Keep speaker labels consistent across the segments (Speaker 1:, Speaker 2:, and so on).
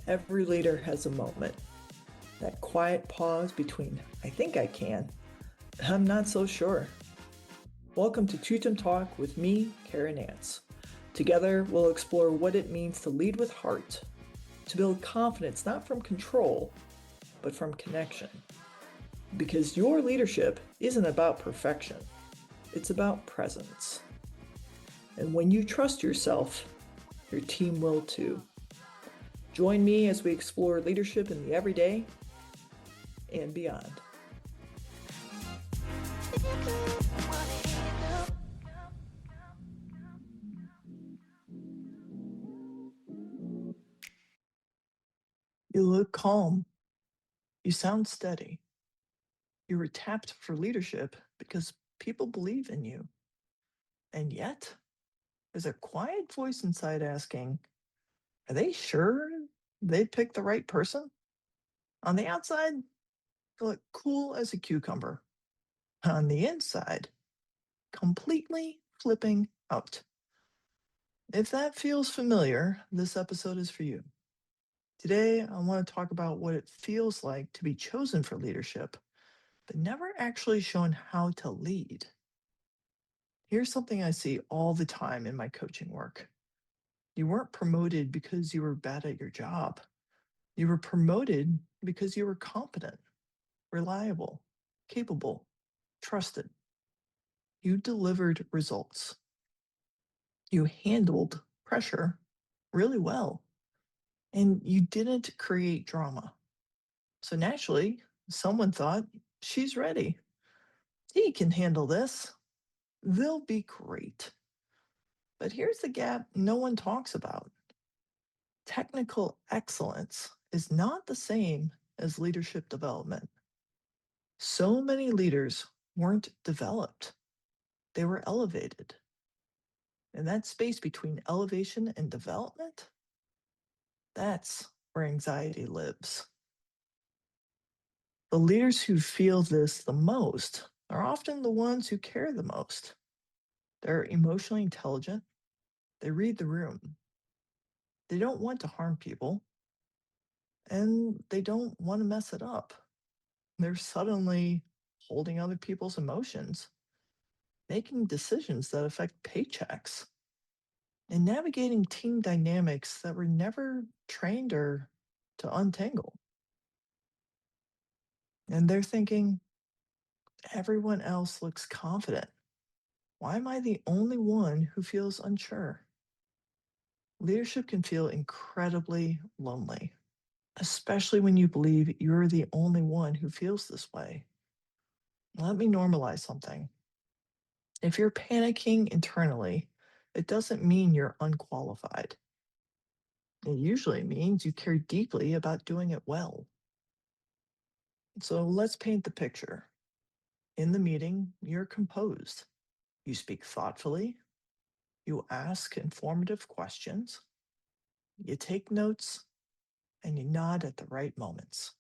Speaker 1: Every leader has a moment, that quiet pause between I think I can, I'm not so sure. Welcome to Tutum Talk with me, Cara. Together, we'll explore what it means to lead with heart, to build confidence not from control, but from connection. Because your leadership isn't about perfection, it's about presence. And when you trust yourself, your team will too. Join me as we explore leadership in the everyday and beyond. You look calm. You sound steady. You were tapped for leadership because people believe in you. And yet, there's a quiet voice inside asking, are they sure they picked the right person? On the outside, you look cool as a cucumber. On the inside, completely flipping out. If that feels familiar, this episode is for you. Today, I want to talk about what it feels like to be chosen for leadership, but never actually shown how to lead. Here's something I see all the time in my coaching work. You weren't promoted because you were bad at your job. You were promoted because you were competent, reliable, capable, trusted. You delivered results. You handled pressure really well, and you didn't create drama. So naturally, someone thought, she's ready. He can handle this. They'll be great. But here's the gap no one talks about. Technical excellence is not the same as leadership development. So many leaders weren't developed, they were elevated. And that space between elevation and development, that's where anxiety lives. The leaders who feel this the most are often the ones who care the most. They're emotionally intelligent, they read the room, they don't want to harm people, and they don't want to mess it up. They're suddenly holding other people's emotions, making decisions that affect paychecks, and navigating team dynamics that were never trained or to untangle. And they're thinking, everyone else looks confident. Why am I the only one who feels unsure? Leadership can feel incredibly lonely, especially when you believe you're the only one who feels this way. Let me normalize something. If you're panicking internally, it doesn't mean you're unqualified. It usually means you care deeply about doing it well. So let's paint the picture. In the meeting, you're composed. You speak thoughtfully. You ask informative questions. You take notes and you nod at the right moments.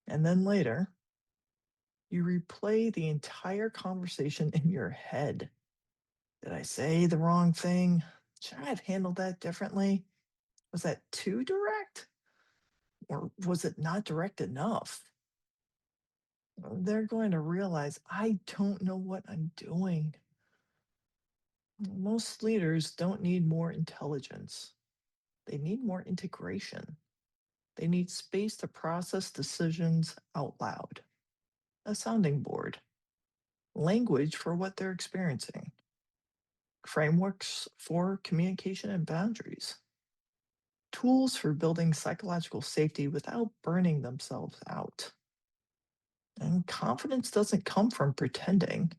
Speaker 1: And then later, you replay the entire conversation in your head. Did I say the wrong thing? Should I have handled that differently? Was that too direct? Or was it not direct enough? They're going to realize I don't know what I'm doing. Most leaders don't need more intelligence, they need more integration. They need space to process decisions out loud, a sounding board, language for what they're experiencing, frameworks for communication and boundaries, tools for building psychological safety without burning themselves out. And confidence doesn't come from pretending,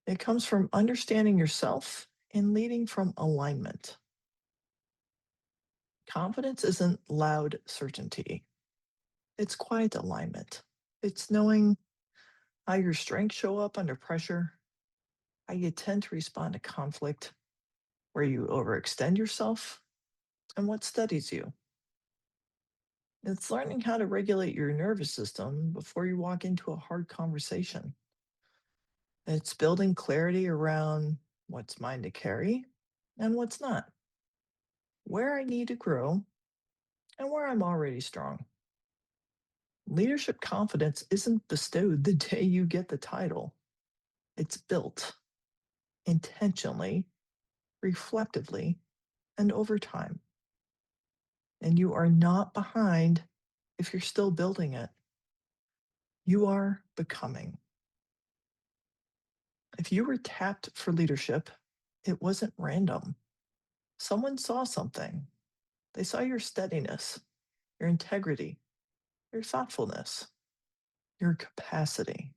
Speaker 1: it comes from understanding yourself and leading from alignment. Confidence isn't loud certainty, it's quiet alignment. It's knowing how your strengths show up under pressure, how you tend to respond to conflict, where you overextend yourself, and what steadies you. It's learning how to regulate your nervous system before you walk into a hard conversation. It's building clarity around what's mine to carry and what's not, where I need to grow, and where I'm already strong. Leadership confidence isn't bestowed the day you get the title, it's built intentionally, reflectively, and over time. And you are not behind if you're still building it. You are becoming. If you were tapped for leadership, it wasn't random. Someone saw something. They saw your steadiness, your integrity, your thoughtfulness, your capacity.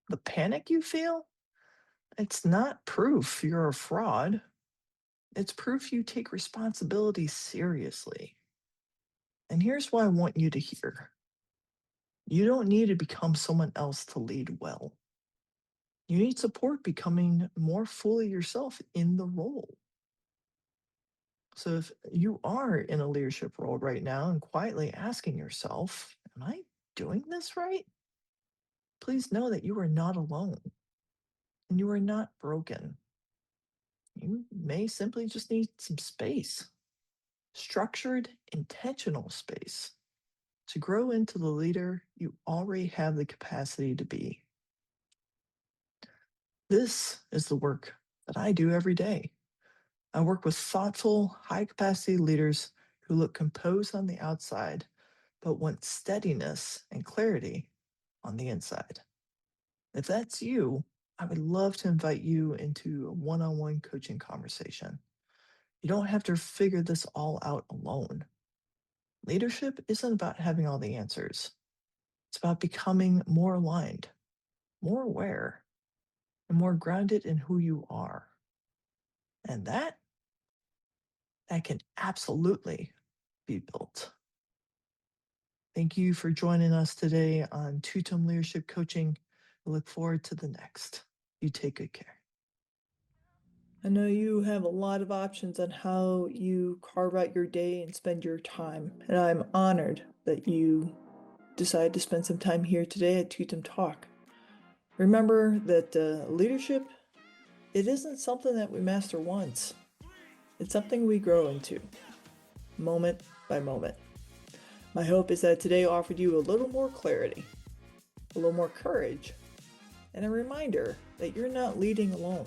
Speaker 1: The panic you feel, it's not proof you're a fraud. It's proof you take responsibility seriously. And here's what I want you to hear. You don't need to become someone else to lead well. You need support becoming more fully yourself in the role. So if you are in a leadership role right now and quietly asking yourself, am I doing this right? Please know that you are not alone and you are not broken. You may simply just need some space, structured, intentional space to grow into the leader you already have the capacity to be. This is the work that I do every day. I work with thoughtful, high capacity leaders who look composed on the outside, but want steadiness and clarity on the inside. If that's you, I would love to invite you into a one on one coaching conversation. You don't have to figure this all out alone. Leadership isn't about having all the answers, it's about becoming more aligned, more aware, and more grounded in who you are. And that can absolutely be built. Thank you for joining us today on Tutum Leadership Coaching. I look forward to the next. You take good care. I know you have a lot of options on how you carve out your day and spend your time, and I'm honored that you decided to spend some time here today at Tutum Talk. Remember that leadership, it isn't something that we master once. It's something we grow into, moment by moment. My hope is that today offered you a little more clarity, a little more courage, and a reminder that you're not leading alone.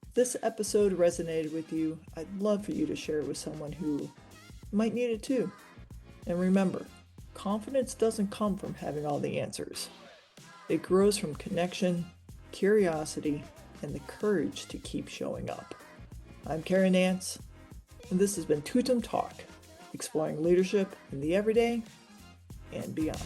Speaker 1: If this episode resonated with you, I'd love for you to share it with someone who might need it too. And remember, confidence doesn't come from having all the answers. It grows from connection, curiosity, and the courage to keep showing up. I'm Cara, and this has been Tutum Talk, exploring leadership in the everyday and beyond.